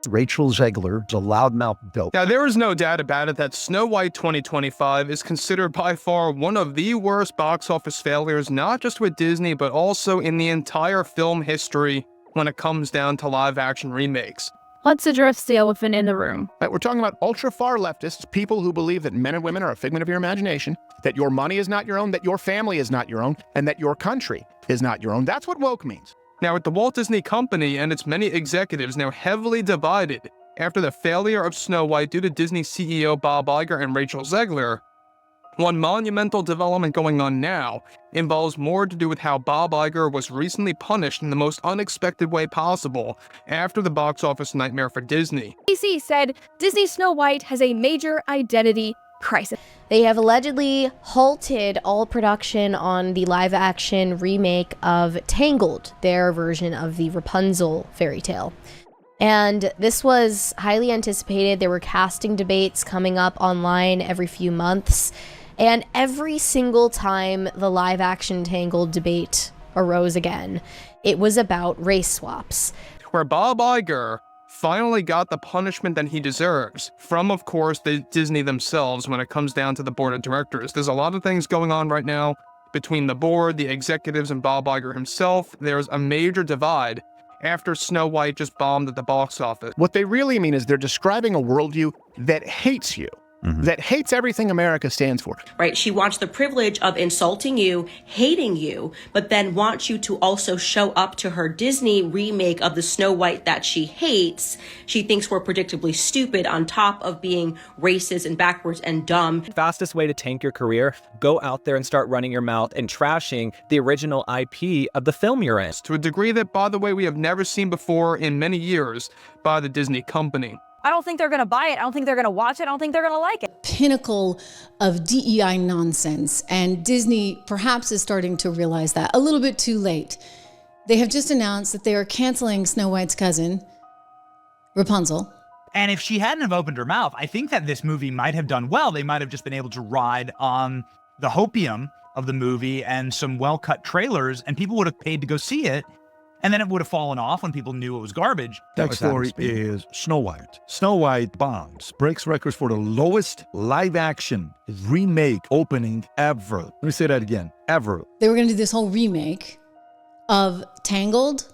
Rachel Zegler is a loudmouthed dope. Now, there is no doubt about it that Snow White 2025 is considered by far one of the worst box office failures, not just with Disney, but also in the entire film history when it comes down to live-action remakes. Let's address the elephant in the room. Right, we're talking about ultra-far leftists, people who believe that men and women are a figment of your imagination, that your money is not your own, that your family is not your own, and that your country is not your own. That's what woke means. Now, with the Walt Disney Company and its many executives now heavily divided after the failure of Snow White due to Disney CEO Bob Iger and Rachel Zegler, one monumental development going on now involves more to do with how Bob Iger was recently punished in the most unexpected way possible after the box office nightmare for Disney. DC said Disney Snow White has a major identity crisis. They have allegedly halted all production on the live-action remake of Tangled, their version of the Rapunzel fairy tale. And this was highly anticipated. There were casting debates coming up online every few months. And every single time the live-action Tangled debate arose again, it was about race swaps. Where Bob Iger finally got the punishment that he deserves from, of course, the Disney themselves when it comes down to the board of directors. There's a lot of things going on right now between the board, the executives, and Bob Iger himself. There's a major divide after Snow White just bombed at the box office. What they really mean is they're describing a worldview that hates you. That hates everything America stands for. Right? She wants the privilege of insulting you, hating you, but then wants you to also show up to her Disney remake of the Snow White that she hates. She thinks we're predictably stupid on top of being racist and backwards and dumb. Fastest way to tank your career, go out there and start running your mouth and trashing the original IP of the film you're in. To a degree that, by the way, we have never seen before in many years by the Disney company. I don't think they're going to buy it. I don't think they're going to watch it. I don't think they're going to like it. Pinnacle of DEI nonsense, and Disney perhaps is starting to realize that a little bit too late. They have just announced that they are canceling Snow White's cousin, Rapunzel. And if she hadn't have opened her mouth, I think that this movie might have done well. They might have just been able to ride on the hopium of the movie and some well-cut trailers, and people would have paid to go see it. And then it would have fallen off when people knew it was garbage. Next story is Snow White. Snow White bombs, breaks records for the lowest live-action remake opening ever. Let me say that again, ever. They were going to do this whole remake of Tangled,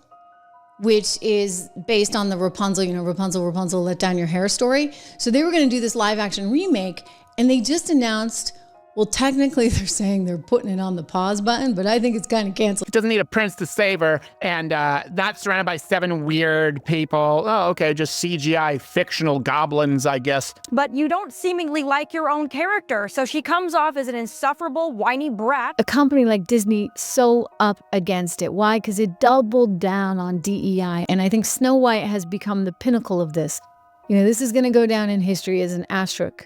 which is based on the Rapunzel, Rapunzel, let down your hair story. So they were going to do this live-action remake, and they just announced, well, technically they're saying they're putting it on the pause button, but I think it's kind of canceled. Doesn't need a prince to save her, and not surrounded by 7 weird people. Oh, okay, just CGI fictional goblins, I guess. But you don't seemingly like your own character, so she comes off as an insufferable, whiny brat. A company like Disney so up against it. Why? Because it doubled down on DEI, and I think Snow White has become the pinnacle of this. This is going to go down in history as an asterisk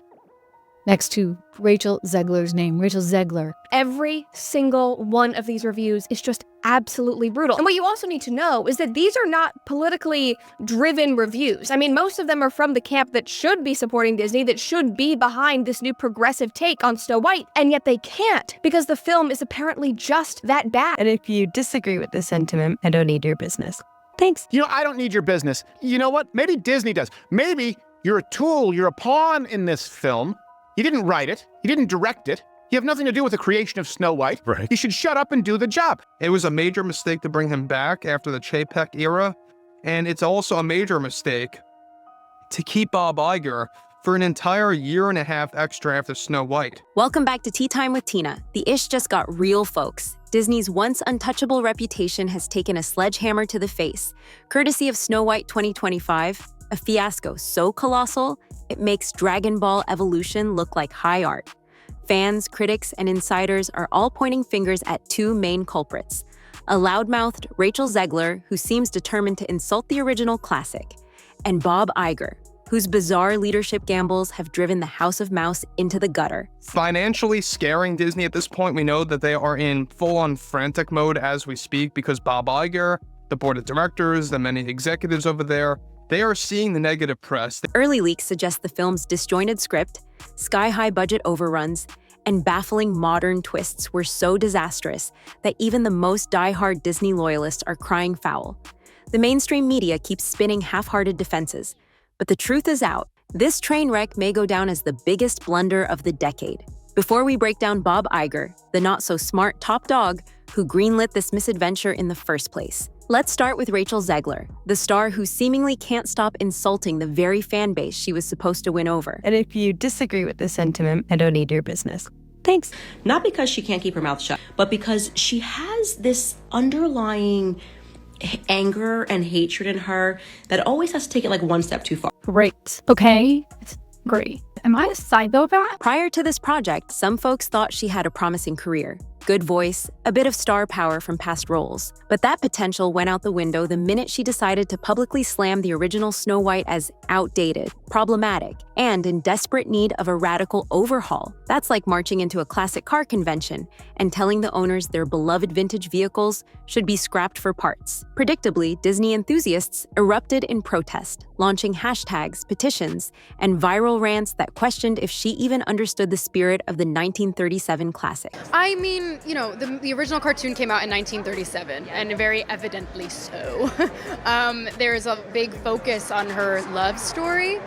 next to Rachel Zegler's name, Rachel Zegler. Every single one of these reviews is just absolutely brutal. And what you also need to know is that these are not politically driven reviews. I mean, most of them are from the camp that should be supporting Disney, that should be behind this new progressive take on Snow White, and yet they can't because the film is apparently just that bad. And if you disagree with this sentiment, I don't need your business. Thanks. I don't need your business. You know what? Maybe Disney does. Maybe you're a tool, you're a pawn in this film. You didn't write it. You didn't direct it. You have nothing to do with the creation of Snow White. Right. You should shut up and do the job. It was a major mistake to bring him back after the Chapek era, and it's also a major mistake to keep Bob Iger for an entire year and a half extra after Snow White. Welcome back to Tea Time with Tina. The ish just got real, folks. Disney's once untouchable reputation has taken a sledgehammer to the face, courtesy of Snow White 2025, a fiasco so colossal, it makes Dragonball Evolution look like high art. Fans, critics, and insiders are all pointing fingers at 2 main culprits. A loudmouthed Rachel Zegler, who seems determined to insult the original classic, and Bob Iger, whose bizarre leadership gambles have driven the House of Mouse into the gutter. Financially scaring Disney at this point, we know that they are in full-on frantic mode as we speak because Bob Iger, the board of directors, the many executives over there, they are seeing the negative press. Early leaks suggest the film's disjointed script, sky-high budget overruns, and baffling modern twists were so disastrous that even the most diehard Disney loyalists are crying foul. The mainstream media keeps spinning half-hearted defenses, But the truth is out. This train wreck may go down as the biggest blunder of the decade. Before we break down Bob Iger, the not-so-smart top dog who greenlit this misadventure in the first place, let's start with Rachel Zegler, the star who seemingly can't stop insulting the very fan base she was supposed to win over. And if you disagree with this sentiment, I don't need your business. Thanks. Not because she can't keep her mouth shut, but because she has this underlying anger and hatred in her that always has to take it like one step too far. Great. Okay. It's great. Am I a psychopath? Prior to this project, some folks thought she had a promising career. Good voice, a bit of star power from past roles. But that potential went out the window the minute she decided to publicly slam the original Snow White as outdated, problematic, and in desperate need of a radical overhaul. That's like marching into a classic car convention and telling the owners their beloved vintage vehicles should be scrapped for parts. Predictably, Disney enthusiasts erupted in protest, launching hashtags, petitions, and viral rants that questioned if she even understood the spirit of the 1937 classic. I mean, you know, the original cartoon came out in 1937, and very evidently so. There's a big focus on her love story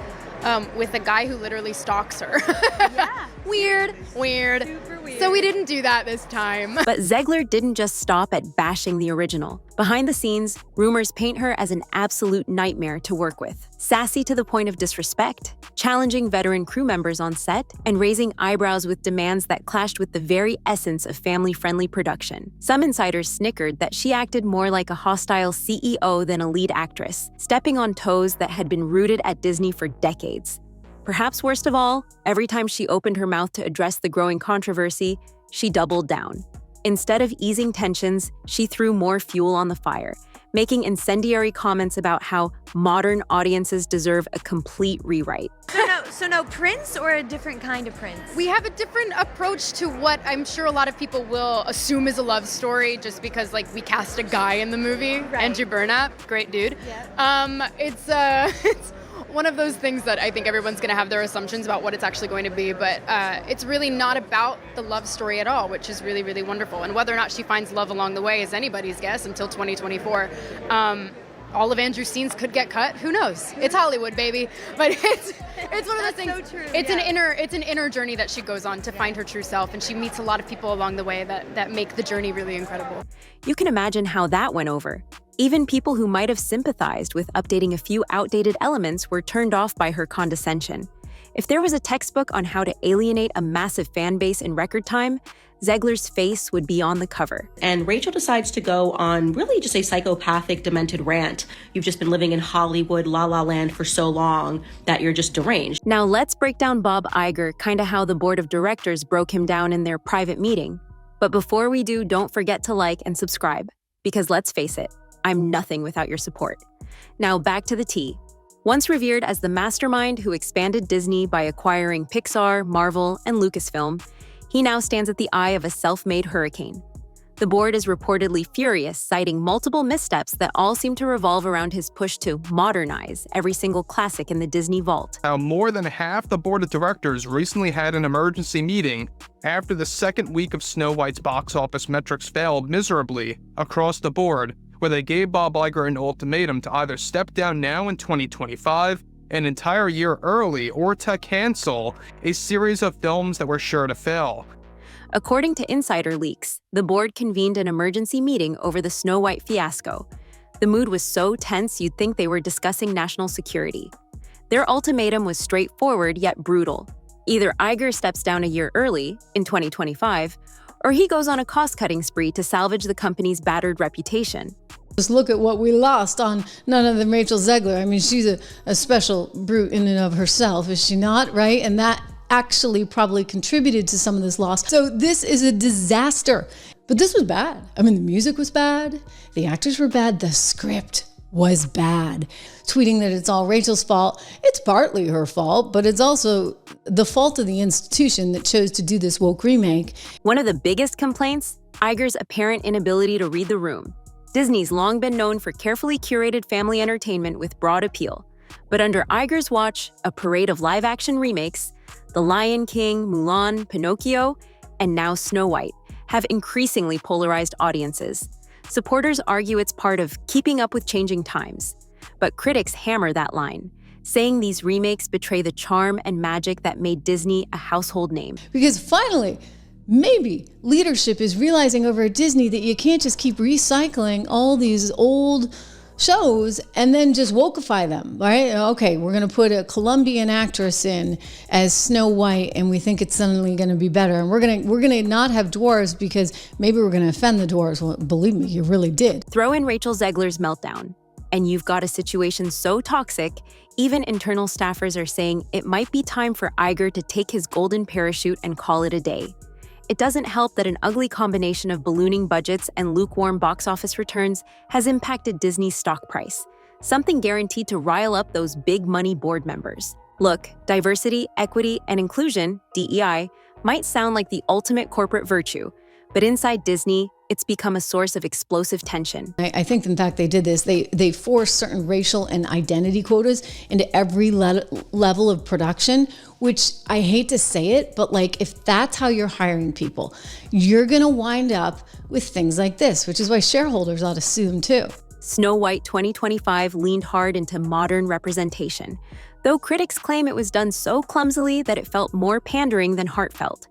with a guy who literally stalks her. Yeah. Weird. Super weird. So we didn't do that this time. But Zegler didn't just stop at bashing the original. Behind the scenes, rumors paint her as an absolute nightmare to work with. Sassy to the point of disrespect, challenging veteran crew members on set, and raising eyebrows with demands that clashed with the very essence of family-friendly production. Some insiders snickered that she acted more like a hostile CEO than a lead actress, stepping on toes that had been rooted at Disney for decades. Perhaps worst of all, every time she opened her mouth to address the growing controversy, she doubled down. Instead of easing tensions, she threw more fuel on the fire, making incendiary comments about how modern audiences deserve a complete rewrite. So no prince or a different kind of prince? We have a different approach to what I'm sure a lot of people will assume is a love story just because, like, we cast a guy in the movie, Right. Andrew Burnap, great dude. Yeah. It's one of those things that I think everyone's going to have their assumptions about what it's actually going to be, but it's really not about the love story at all, which is really, really wonderful. And whether or not she finds love along the way is anybody's guess until 2024. All of Andrew's scenes could get cut. Who knows? It's Hollywood, baby. But it's one of those things. So true, it's yeah. an inner journey that she goes on to find her true self, and she meets a lot of people along the way that make the journey really incredible. You can imagine how that went over. Even people who might have sympathized with updating a few outdated elements were turned off by her condescension. If there was a textbook on how to alienate a massive fan base in record time, Zegler's face would be on the cover. And Rachel decides to go on really just a psychopathic, demented rant. You've just been living in Hollywood, La La Land for so long that you're just deranged. Now let's break down Bob Iger, kinda how the board of directors broke him down in their private meeting. But before we do, don't forget to like and subscribe. Because let's face it, I'm nothing without your support. Now back to the tea. Once revered as the mastermind who expanded Disney by acquiring Pixar, Marvel, and Lucasfilm, he now stands at the eye of a self-made hurricane. The board is reportedly furious, citing multiple missteps that all seem to revolve around his push to modernize every single classic in the Disney vault. Now, more than half the board of directors recently had an emergency meeting after the second week of Snow White's box office metrics failed miserably across the board, where they gave Bob Iger an ultimatum to either step down now in 2025, an entire year early, or to cancel a series of films that were sure to fail. According to insider leaks, the board convened an emergency meeting over the Snow White fiasco. The mood was so tense you'd think they were discussing national security. Their ultimatum was straightforward yet brutal. Either Iger steps down a year early, in 2025, or he goes on a cost-cutting spree to salvage the company's battered reputation. Just look at what we lost on none other than Rachel Zegler. I mean, she's a special brute in and of herself, is she not, right? And that actually probably contributed to some of this loss. So this is a disaster. But this was bad. I mean, the music was bad, the actors were bad, the script was bad. Tweeting that it's all Rachel's fault, it's partly her fault, but it's also the fault of the institution that chose to do this woke remake. One of the biggest complaints, Iger's apparent inability to read the room. Disney's long been known for carefully curated family entertainment with broad appeal. But under Iger's watch, a parade of live-action remakes, The Lion King, Mulan, Pinocchio, and now Snow White, have increasingly polarized audiences. Supporters argue it's part of keeping up with changing times. But critics hammer that line, saying these remakes betray the charm and magic that made Disney a household name. Because finally, maybe leadership is realizing over at Disney that you can't just keep recycling all these old shows and then just wokeify them, right? Okay, we're going to put a Colombian actress in as Snow White and we think it's suddenly going to be better. And we're going to not have dwarves because maybe we're going to offend the dwarves. Well, believe me, you really did. Throw in Rachel Zegler's meltdown, and you've got a situation so toxic, even internal staffers are saying it might be time for Iger to take his golden parachute and call it a day. It doesn't help that an ugly combination of ballooning budgets and lukewarm box office returns has impacted Disney's stock price, something guaranteed to rile up those big money board members. Look, diversity, equity, and inclusion, DEI, might sound like the ultimate corporate virtue, but inside Disney, it's become a source of explosive tension. I think, in fact, they did this. They forced certain racial and identity quotas into every level of production, which I hate to say it, but like if that's how you're hiring people, you're going to wind up with things like this, which is why shareholders ought to sue them too. Snow White 2025 leaned hard into modern representation, though critics claim it was done so clumsily that it felt more pandering than heartfelt.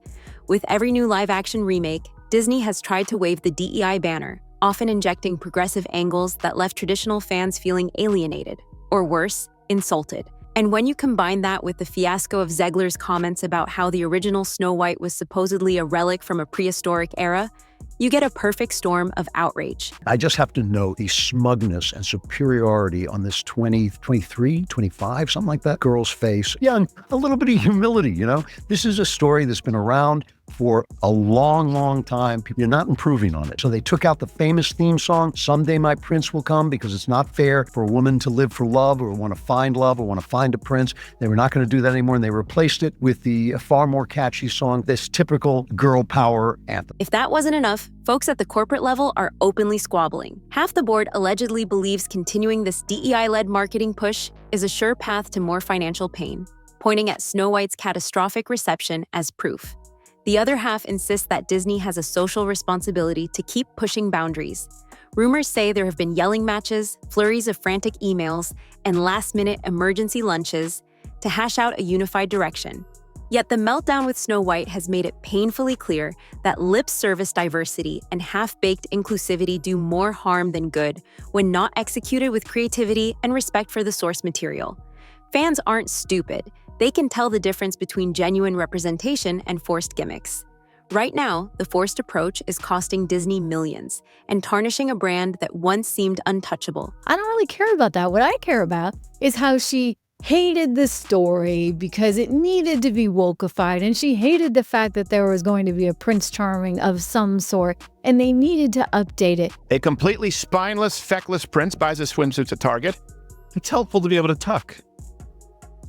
With every new live-action remake, Disney has tried to wave the DEI banner, often injecting progressive angles that left traditional fans feeling alienated, or worse, insulted. And when you combine that with the fiasco of Zegler's comments about how the original Snow White was supposedly a relic from a prehistoric era, you get a perfect storm of outrage. I just have to note the smugness and superiority on this 23, 25, something like that, girl's face. Yeah, and a little bit of humility, you know? This is a story that's been around for a long, long time. You're not improving on it. So they took out the famous theme song, Someday My Prince Will Come, because it's not fair for a woman to live for love or want to find love or want to find a prince. They were not going to do that anymore, and they replaced it with the far more catchy song, this typical girl power anthem. If that wasn't enough, folks at the corporate level are openly squabbling. Half the board allegedly believes continuing this DEI-led marketing push is a sure path to more financial pain, pointing at Snow White's catastrophic reception as proof. The other half insists that Disney has a social responsibility to keep pushing boundaries. Rumors say there have been yelling matches, flurries of frantic emails, and last-minute emergency lunches to hash out a unified direction. Yet the meltdown with Snow White has made it painfully clear that lip-service diversity and half-baked inclusivity do more harm than good when not executed with creativity and respect for the source material. Fans aren't stupid. They can tell the difference between genuine representation and forced gimmicks. Right now, the forced approach is costing Disney millions and tarnishing a brand that once seemed untouchable. I don't really care about that. What I care about is how she hated the story because it needed to be wokeified, and she hated the fact that there was going to be a Prince Charming of some sort, and they needed to update it. A completely spineless, feckless prince buys a swimsuit at Target. It's helpful to be able to tuck.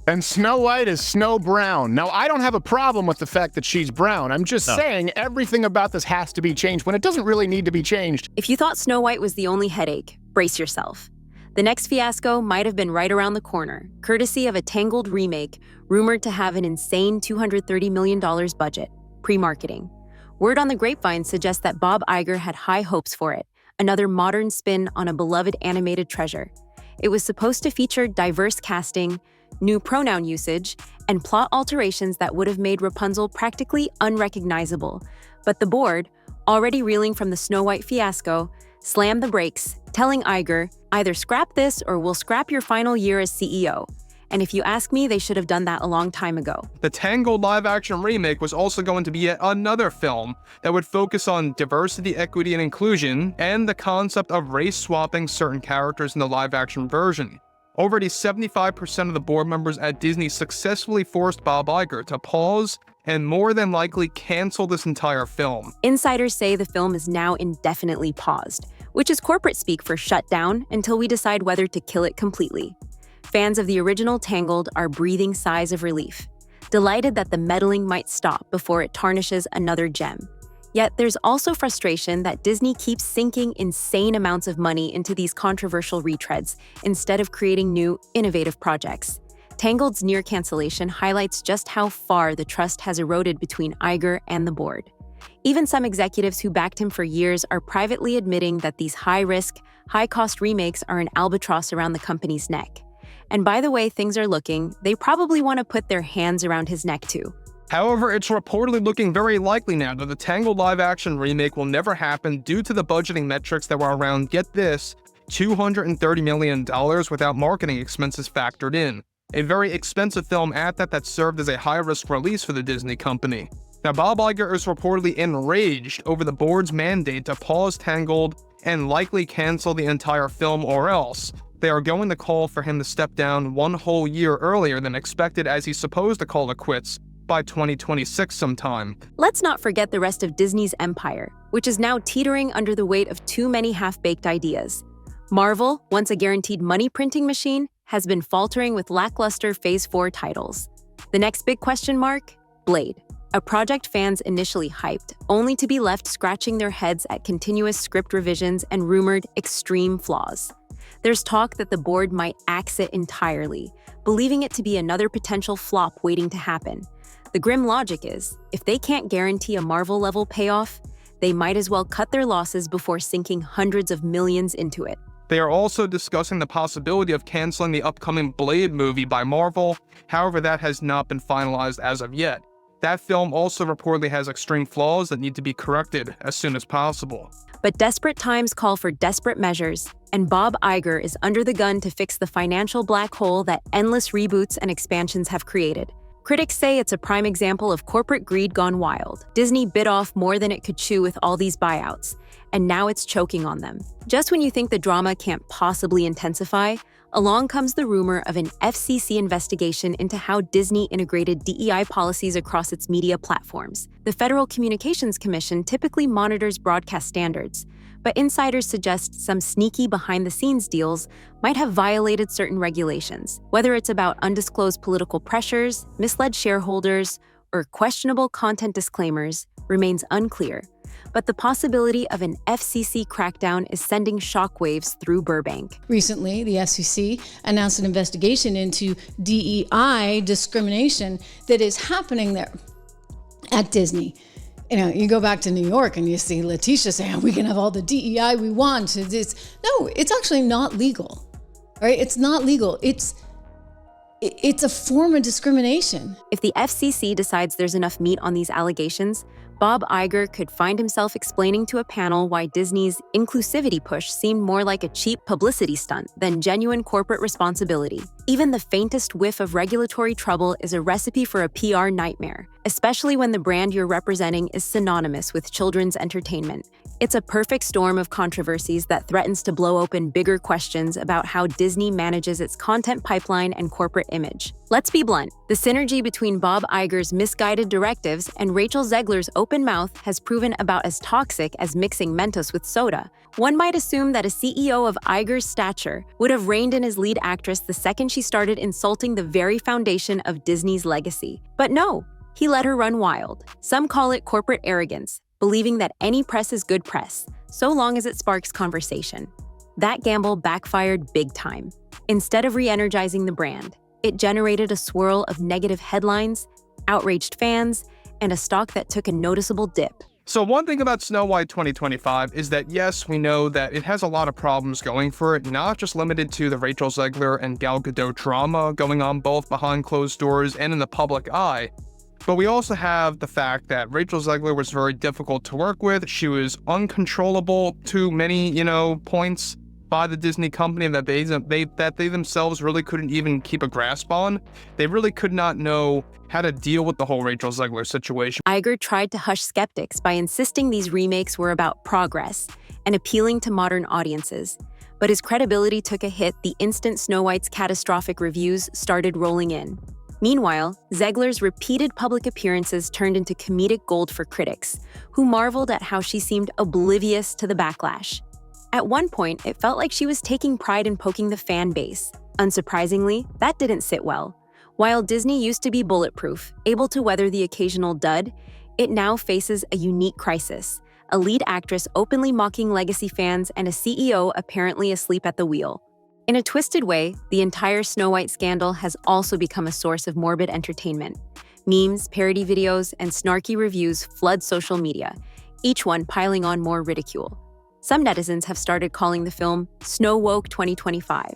And Snow White is Snow Brown. Now, I don't have a problem with the fact that she's brown. I'm just saying everything about this has to be changed when it doesn't really need to be changed. If you thought Snow White was the only headache, brace yourself. The next fiasco might have been right around the corner, courtesy of a Tangled remake rumored to have an insane $230 million budget, pre-marketing. Word on the grapevine suggests that Bob Iger had high hopes for it, another modern spin on a beloved animated treasure. It was supposed to feature diverse casting, new pronoun usage, and plot alterations that would have made Rapunzel practically unrecognizable. But the board, already reeling from the Snow White fiasco, slammed the brakes, telling Iger, either scrap this or we'll scrap your final year as CEO. And if you ask me, they should have done that a long time ago. The Tangled live-action remake was also going to be yet another film that would focus on diversity, equity, and inclusion, and the concept of race-swapping certain characters in the live-action version. Already 75% of the board members at Disney successfully forced Bob Iger to pause and more than likely cancel this entire film. Insiders say the film is now indefinitely paused, which is corporate speak for shut down until we decide whether to kill it completely. Fans of the original Tangled are breathing sighs of relief, delighted that the meddling might stop before it tarnishes another gem. Yet there's also frustration that Disney keeps sinking insane amounts of money into these controversial retreads instead of creating new, innovative projects. Tangled's near cancellation highlights just how far the trust has eroded between Iger and the board. Even some executives who backed him for years are privately admitting that these high-risk, high-cost remakes are an albatross around the company's neck. And by the way things are looking, they probably want to put their hands around his neck too. However, it's reportedly looking very likely now that the Tangled live-action remake will never happen due to the budgeting metrics that were around, get this, $230 million without marketing expenses factored in. A very expensive film at that served as a high-risk release for the Disney company. Now, Bob Iger is reportedly enraged over the board's mandate to pause Tangled and likely cancel the entire film, or else they are going to call for him to step down 1 whole year earlier than expected, as he's supposed to call it quits by 2026 sometime. Let's not forget the rest of Disney's empire, which is now teetering under the weight of too many half-baked ideas. Marvel, once a guaranteed money-printing machine, has been faltering with lackluster Phase 4 titles. The next big question mark? Blade, a project fans initially hyped, only to be left scratching their heads at continuous script revisions and rumored extreme flaws. There's talk that the board might axe it entirely, believing it to be another potential flop waiting to happen. The grim logic is, if they can't guarantee a Marvel-level payoff, they might as well cut their losses before sinking hundreds of millions into it. They are also discussing the possibility of canceling the upcoming Blade movie by Marvel. However, that has not been finalized as of yet. That film also reportedly has extreme flaws that need to be corrected as soon as possible. But desperate times call for desperate measures, and Bob Iger is under the gun to fix the financial black hole that endless reboots and expansions have created. Critics say it's a prime example of corporate greed gone wild. Disney bit off more than it could chew with all these buyouts, and now it's choking on them. Just when you think the drama can't possibly intensify, along comes the rumor of an FCC investigation into how Disney integrated DEI policies across its media platforms. The Federal Communications Commission typically monitors broadcast standards, but insiders suggest some sneaky behind-the-scenes deals might have violated certain regulations. Whether it's about undisclosed political pressures, misled shareholders, or questionable content disclaimers remains unclear. But the possibility of an FCC crackdown is sending shockwaves through Burbank. Recently, the FCC announced an investigation into DEI discrimination that is happening there at Disney. You know, you go back to New York and you see Letitia saying, we can have all the DEI we want. No, it's actually not legal, right? It's not legal. It's a form of discrimination. If the FCC decides there's enough meat on these allegations, Bob Iger could find himself explaining to a panel why Disney's inclusivity push seemed more like a cheap publicity stunt than genuine corporate responsibility. Even the faintest whiff of regulatory trouble is a recipe for a PR nightmare, especially when the brand you're representing is synonymous with children's entertainment. It's a perfect storm of controversies that threatens to blow open bigger questions about how Disney manages its content pipeline and corporate image. Let's be blunt, the synergy between Bob Iger's misguided directives and Rachel Zegler's open mouth has proven about as toxic as mixing Mentos with soda. One might assume that a CEO of Iger's stature would have reined in his lead actress the second she started insulting the very foundation of Disney's legacy. But no, he let her run wild. Some call it corporate arrogance, believing that any press is good press, so long as it sparks conversation. That gamble backfired big time. Instead of re-energizing the brand, it generated a swirl of negative headlines, outraged fans, and a stock that took a noticeable dip. So one thing about Snow White 2025 is that yes, we know that it has a lot of problems going for it, not just limited to the Rachel Zegler and Gal Gadot drama going on both behind closed doors and in the public eye. But we also have the fact that Rachel Zegler was very difficult to work with. She was uncontrollable to many, points by the Disney company that they themselves really couldn't even keep a grasp on. They really could not know how to deal with the whole Rachel Zegler situation. Iger tried to hush skeptics by insisting these remakes were about progress and appealing to modern audiences. But his credibility took a hit the instant Snow White's catastrophic reviews started rolling in. Meanwhile, Zegler's repeated public appearances turned into comedic gold for critics, who marveled at how she seemed oblivious to the backlash. At one point, it felt like she was taking pride in poking the fan base. Unsurprisingly, that didn't sit well. While Disney used to be bulletproof, able to weather the occasional dud, it now faces a unique crisis. A lead actress openly mocking legacy fans and a CEO apparently asleep at the wheel. In a twisted way, the entire Snow White scandal has also become a source of morbid entertainment. Memes, parody videos, and snarky reviews flood social media, each one piling on more ridicule. Some netizens have started calling the film Snow Woke 2025.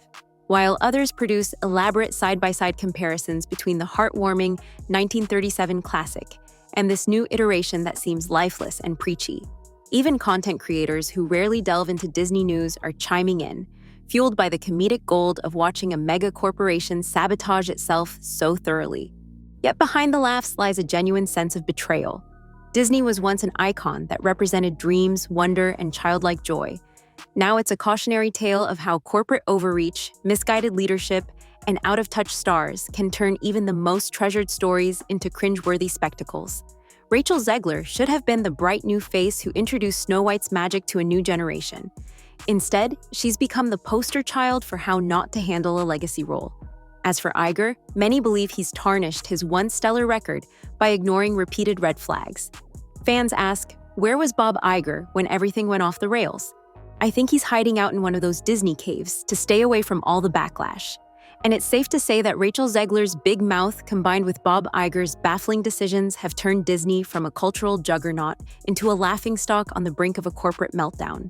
while others produce elaborate side-by-side comparisons between the heartwarming 1937 classic and this new iteration that seems lifeless and preachy. Even content creators who rarely delve into Disney news are chiming in, fueled by the comedic gold of watching a mega corporation sabotage itself so thoroughly. Yet behind the laughs lies a genuine sense of betrayal. Disney was once an icon that represented dreams, wonder, and childlike joy. Now it's a cautionary tale of how corporate overreach, misguided leadership, and out-of-touch stars can turn even the most treasured stories into cringeworthy spectacles. Rachel Zegler should have been the bright new face who introduced Snow White's magic to a new generation. Instead, she's become the poster child for how not to handle a legacy role. As for Iger, many believe he's tarnished his once stellar record by ignoring repeated red flags. Fans ask, where was Bob Iger when everything went off the rails? I think he's hiding out in one of those Disney caves to stay away from all the backlash. And it's safe to say that Rachel Zegler's big mouth combined with Bob Iger's baffling decisions have turned Disney from a cultural juggernaut into a laughingstock on the brink of a corporate meltdown.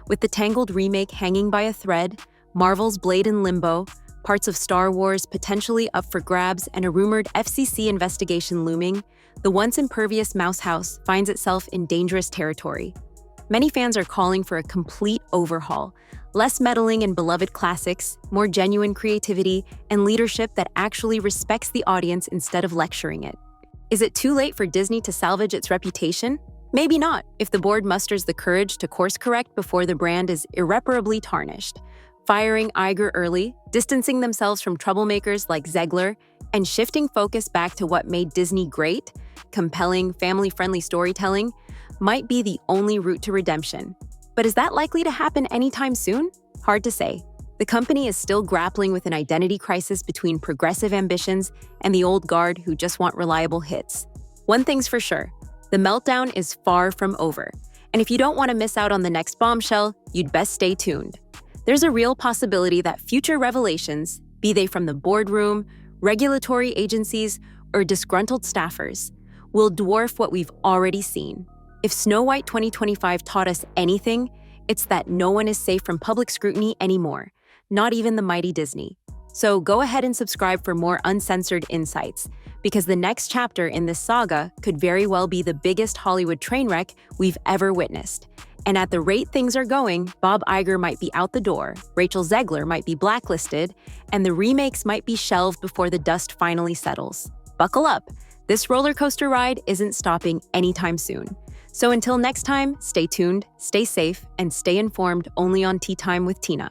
With the Tangled remake hanging by a thread, Marvel's Blade in limbo, parts of Star Wars potentially up for grabs, and a rumored FCC investigation looming, the once impervious Mouse House finds itself in dangerous territory. Many fans are calling for a complete overhaul, less meddling in beloved classics, more genuine creativity, and leadership that actually respects the audience instead of lecturing it. Is it too late for Disney to salvage its reputation? Maybe not, if the board musters the courage to course correct before the brand is irreparably tarnished. Firing Iger early, distancing themselves from troublemakers like Zegler, and shifting focus back to what made Disney great, compelling, family-friendly storytelling, might be the only route to redemption. But is that likely to happen anytime soon? Hard to say. The company is still grappling with an identity crisis between progressive ambitions and the old guard who just want reliable hits. One thing's for sure, the meltdown is far from over. And if you don't want to miss out on the next bombshell, you'd best stay tuned. There's a real possibility that future revelations, be they from the boardroom, regulatory agencies, or disgruntled staffers, will dwarf what we've already seen. If Snow White 2025 taught us anything, it's that no one is safe from public scrutiny anymore, not even the mighty Disney. So go ahead and subscribe for more uncensored insights, because the next chapter in this saga could very well be the biggest Hollywood train wreck we've ever witnessed. And at the rate things are going, Bob Iger might be out the door, Rachel Zegler might be blacklisted, and the remakes might be shelved before the dust finally settles. Buckle up! This roller coaster ride isn't stopping anytime soon. So until next time, stay tuned, stay safe, and stay informed only on Tea Time with Tina.